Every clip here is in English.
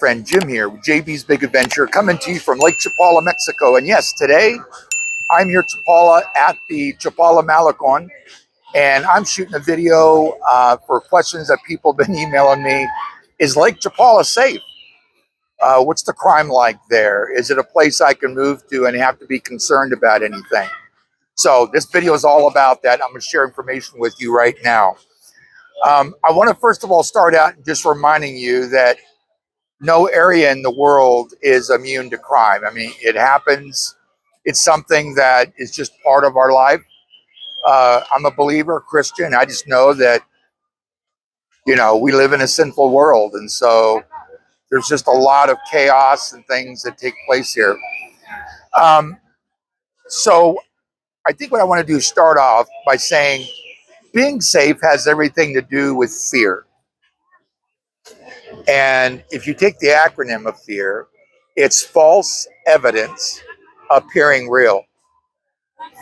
friend Jim here with JB's Big Adventure, coming to you from Lake Chapala, Mexico. And yes, today I'm here Chapala at the Chapala Malecon, and I'm shooting a video for questions that people have been emailing me. Is Lake Chapala safe? What's the crime like there? Is it a place I can move to and have to be concerned about anything? So this video is all about that. I'm going to share information with you right now. I want to first of all start out just reminding you that no area in the world is immune to crime. I mean, it happens. It's something that is just part of our life. I'm a believer, Christian. I just know that, you know, we live in a sinful world. And so there's just a lot of chaos and things that take place here. So I think what I want to do is start off by saying being safe has everything to do with fear. And if you take the acronym of fear, it's false evidence appearing real.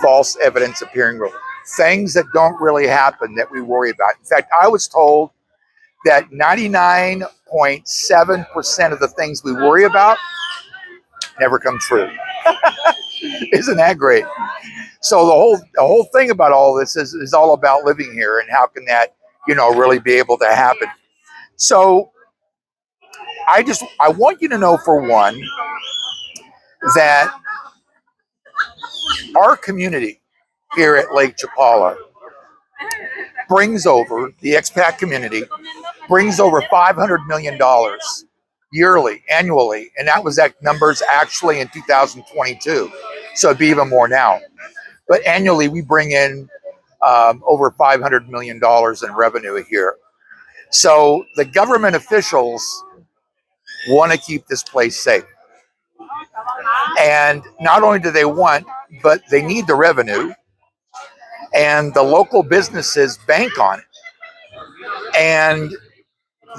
False evidence appearing real. Things that don't really happen that we worry about. In fact, I was told that 99.7% of the things we worry about never come true. Isn't that great? So the whole thing about all this is all about living here and how can that, you know, really be able to happen. So I want you to know, for one, that our community here at Lake Chapala brings over, the expat community, brings over $500 million yearly, annually. And that numbers actually in 2022. So it'd be even more now. But annually, we bring in over $500 million in revenue here. So the government officials want to keep this place safe. And not only do they want, but they need the revenue. And the local businesses bank on it. And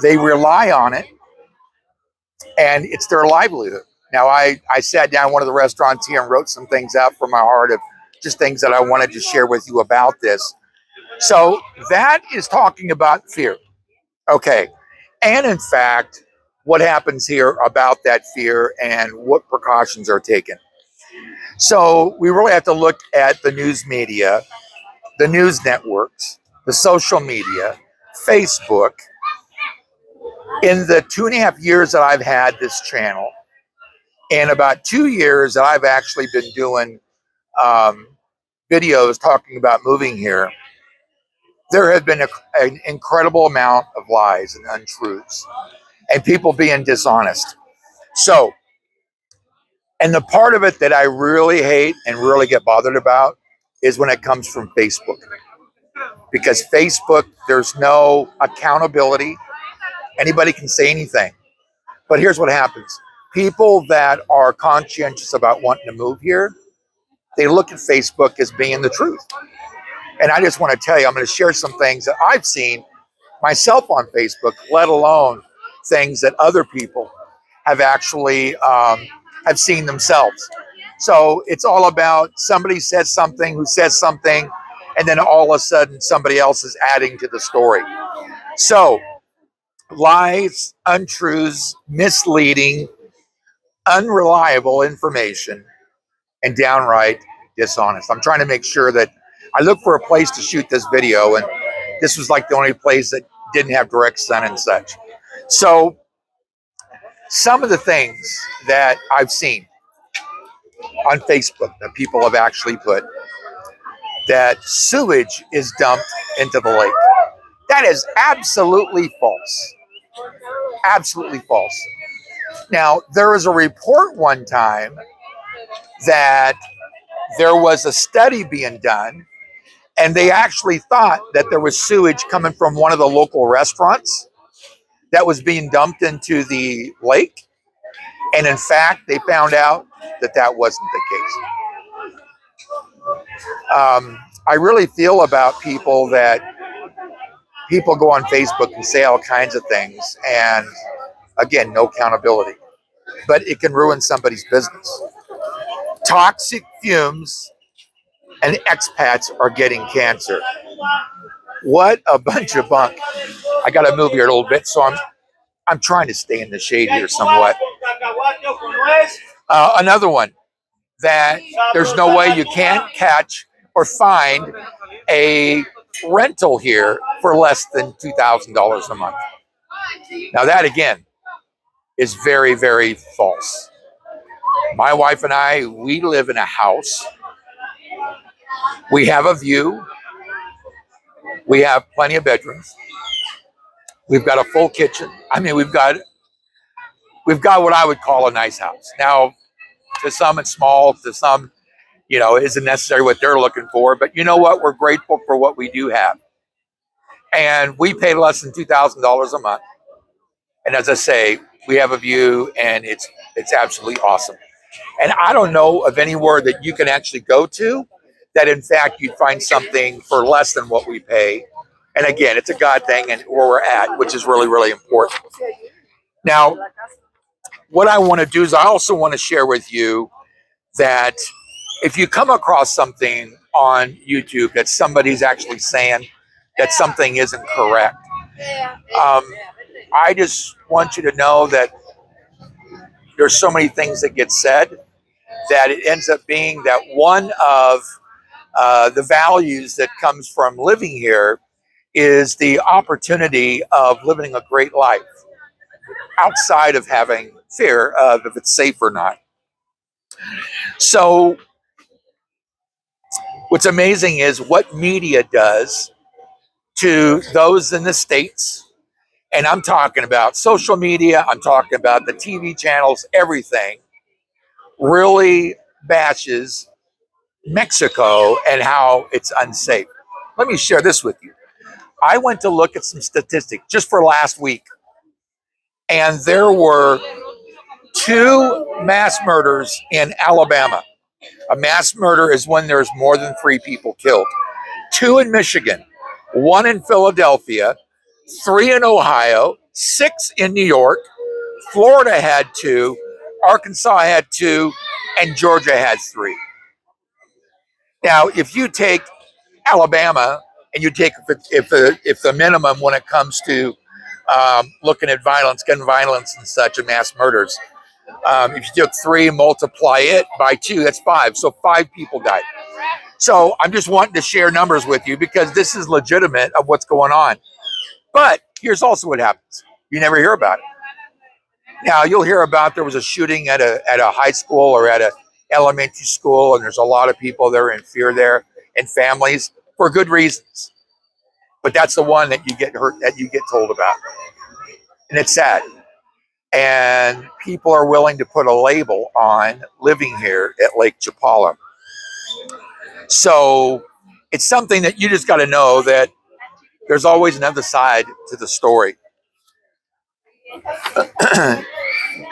they rely on it. And it's their livelihood. Now, I sat down in one of the restaurants here and wrote some things out from my heart of just things that I wanted to share with you about this. So that is talking about fear. Okay. And in fact, what happens here about that fear and what precautions are taken. So we really have to look at the news media, the news networks, the social media, Facebook. In the 2.5 years that I've had this channel, and about 2 years that I've actually been doing videos talking about moving here, there have been an incredible amount of lies and untruths and people being dishonest. So, and the part of it that I really hate and really get bothered about is when it comes from Facebook. Because Facebook, there's no accountability. Anybody can say anything. But here's what happens. People that are conscientious about wanting to move here, they look at Facebook as being the truth. And I just want to tell you, I'm going to share some things that I've seen myself on Facebook, let alone things that other people have actually have seen themselves. So it's all about somebody says something, who says something, and then all of a sudden somebody else is adding to the story. So lies, untruths, misleading, unreliable information, and downright dishonest. I'm trying to make sure that I look for a place to shoot this video, and this was like the only place that didn't have direct sun and such. So some of the things that I've seen on Facebook that people have actually put, that sewage is dumped into the lake. That is absolutely false. Absolutely false. Now, there was a report one time that there was a study being done, and they actually thought that there was sewage coming from one of the local restaurants that was being dumped into the lake. And in fact, they found out that that wasn't the case. I really feel about people that people go on Facebook and say all kinds of things. And again, no accountability. But it can ruin somebody's business. Toxic fumes and expats are getting cancer. What a bunch of bunk. I got to move here a little bit, so I'm trying to stay in the shade here somewhat. Another one that there's no way you can't catch or find a rental here for less than $2,000 a month. Now that again is very, very false. My wife and I, we live in a house. We have a view. We have plenty of bedrooms. We've got a full kitchen. I mean, we've got what I would call a nice house. Now, to some it's small, to some, isn't necessarily what they're looking for. But you know what? We're grateful for what we do have. And we pay less than $2,000 a month. And as I say, we have a view, and it's absolutely awesome. And I don't know of anywhere that you can actually go to that, in fact, you'd find something for less than what we pay. And again, it's a God thing, and where we're at, which is really, really important. Now, what I want to do is I also want to share with you that if you come across something on YouTube that somebody's actually saying that something isn't correct, I just want you to know that there's so many things that get said that it ends up being that one of the values that comes from living here is the opportunity of living a great life outside of having fear of if it's safe or not. So what's amazing is what media does to those in the States. And I'm talking about social media, I'm talking about the TV channels, everything really bashes Mexico and how it's unsafe. Let me share this with you. I went to look at some statistics just for last week, and there were 2 mass murders in Alabama. A mass murder is when there's more than 3 people killed. 2 in Michigan, 1 in Philadelphia, 3 in Ohio, 6 in New York, Florida had 2, Arkansas had 2, and Georgia had 3. Now, if you take Alabama and you take if the minimum when it comes to looking at violence, gun violence, and such, and mass murders, if you took 3, multiply it by 2, that's 5. So 5 people died. So I'm just wanting to share numbers with you because this is legitimate of what's going on. But here's also what happens. You never hear about it. Now you'll hear about there was a shooting at a high school or at a elementary school, and there's a lot of people that are in fear there and families for good reasons. But that's the one that you get hurt, that you get told about. And it's sad. And people are willing to put a label on living here at Lake Chapala. So it's something that you just got to know that there's always another side to the story.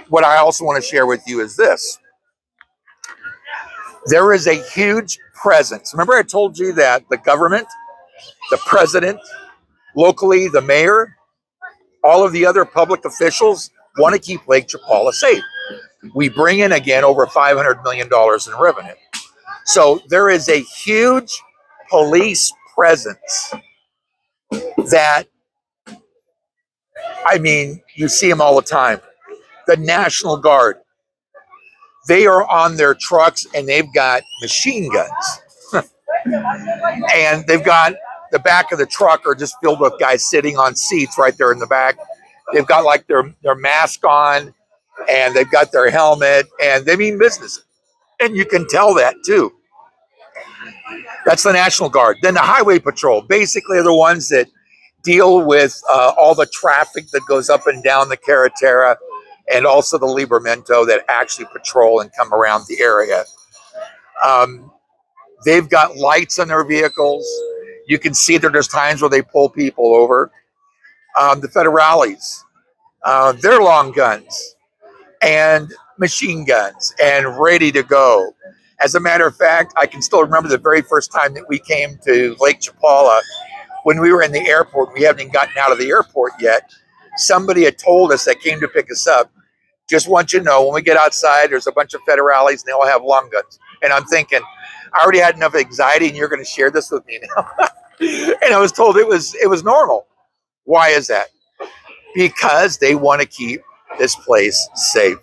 What I also want to share with you is this. There is a huge presence. Remember I told you that the government, the president, locally, the mayor, all of the other public officials want to keep Lake Chapala safe. We bring in, again, over $500 million in revenue. So there is a huge police presence that, I mean, you see them all the time. The National Guard, they are on their trucks and they've got machine guns. And they've got the back of the truck are just filled with guys sitting on seats right there in the back. They've got like their mask on and they've got their helmet and they mean business. And you can tell that too. That's the National Guard. Then the Highway Patrol, basically are the ones that deal with all the traffic that goes up and down the Carretera, and also the Libramento that actually patrol and come around the area. They've got lights on their vehicles. You can see that there's times where they pull people over. The federales, they're long guns and machine guns and ready to go. As a matter of fact, I can still remember the very first time that we came to Lake Chapala when we were in the airport. We haven't even gotten out of the airport yet. Somebody had told us that came to pick us up, just want you to know, when we get outside, there's a bunch of federales and they all have long guns. And I'm thinking, I already had enough anxiety and you're going to share this with me now. And I was told it was normal. Why is that? because they want to keep this place safe.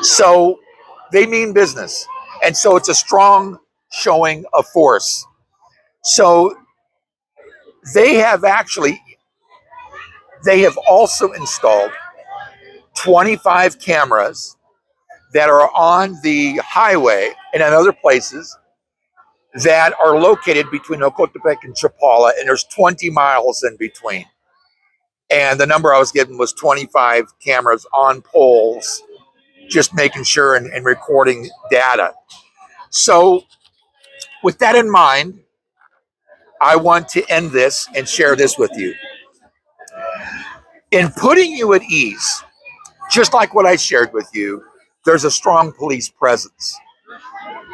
So they mean business. And so it's a strong showing of force. So they have also installed 25 cameras that are on the highway and in other places that are located between Ocotepeque and Chapala, and there's 20 miles in between. And the number I was given was 25 cameras on poles, just making sure and recording data. So with that in mind, I want to end this and share this with you. In putting you at ease, just like what I shared with you, there's a strong police presence.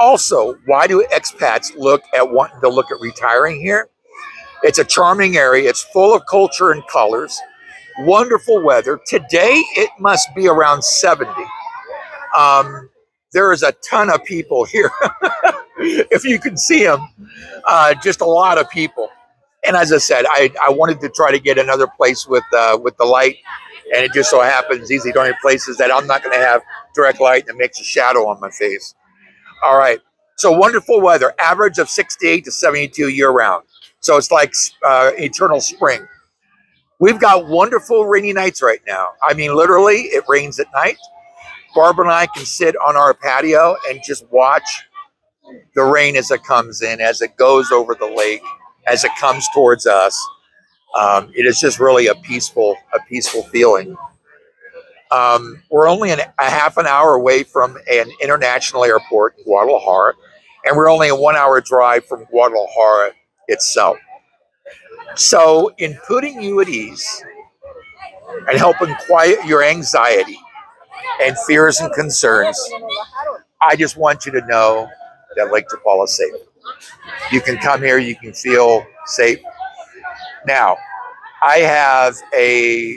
Also, why do expats wanting to look at retiring here? It's a charming area. It's full of culture and colors. Wonderful weather. Today, it must be around 70. There is a ton of people here. If you can see them, just a lot of people. And as I said, I wanted to try to get another place with the light, and it just so happens these are the only places that I'm not going to have direct light and it makes a shadow on my face. All right. So wonderful weather, average of 68 to 72 year round. So it's like eternal spring. We've got wonderful rainy nights right now. I mean, literally, it rains at night. Barbara and I can sit on our patio and just watch the rain as it comes in, as it goes over the lake, as it comes towards us. It is just really a peaceful feeling. We're only a half an hour away from an international airport in Guadalajara, and we're only a 1 hour drive from Guadalajara itself. So in putting you at ease and helping quiet your anxiety and fears and concerns, I just want you to know that Lake Chapala is safe. You can come here, you can feel safe. Now, I have a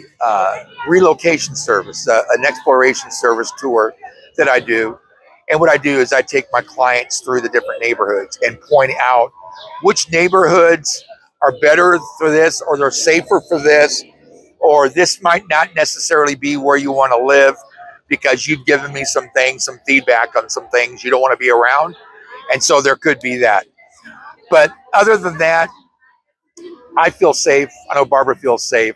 relocation service, an exploration service tour that I do. And what I do is I take my clients through the different neighborhoods and point out which neighborhoods are better for this, or they're safer for this, or this might not necessarily be where you want to live because you've given me some things, some feedback on some things you don't want to be around. And so there could be that. But other than that, I feel safe. I know Barbara feels safe.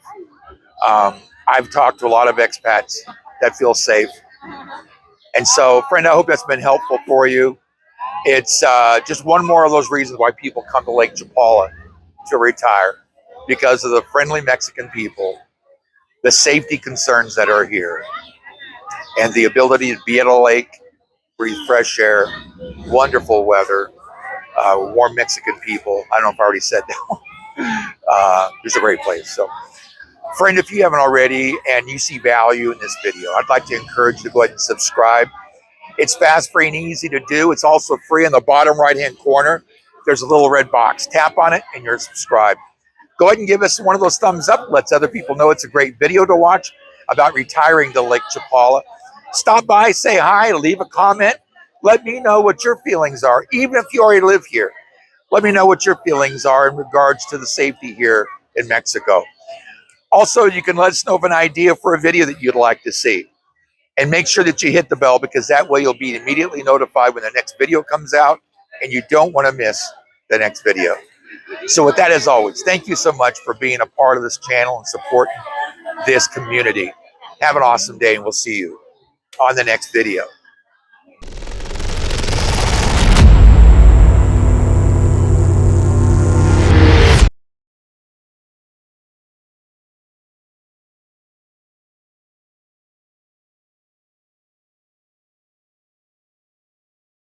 I've talked to a lot of expats that feel safe. And so, friend, I hope that's been helpful for you. It's just one more of those reasons why people come to Lake Chapala to retire, because of the friendly Mexican people, the safety concerns that are here, and the ability to be at a lake, breathe fresh air, wonderful weather, warm Mexican people. I don't know if I already said that. It's a great place. So, friend, if you haven't already and you see value in this video, I'd like to encourage you to go ahead and subscribe. It's fast, free, and easy to do. It's also free. In the bottom right-hand corner, there's a little red box. Tap on it and you're subscribed. Go ahead and give us one of those thumbs up. Lets other people know it's a great video to watch about retiring to Lake Chapala. Stop by, say hi, leave a comment. Let me know what your feelings are. Even if you already live here, let me know what your feelings are in regards to the safety here in Mexico. Also, you can let us know of an idea for a video that you'd like to see. And make sure that you hit the bell, because that way you'll be immediately notified when the next video comes out, and you don't want to miss the next video. So with that, as always, thank you so much for being a part of this channel and supporting this community. Have an awesome day, and we'll see you on the next video.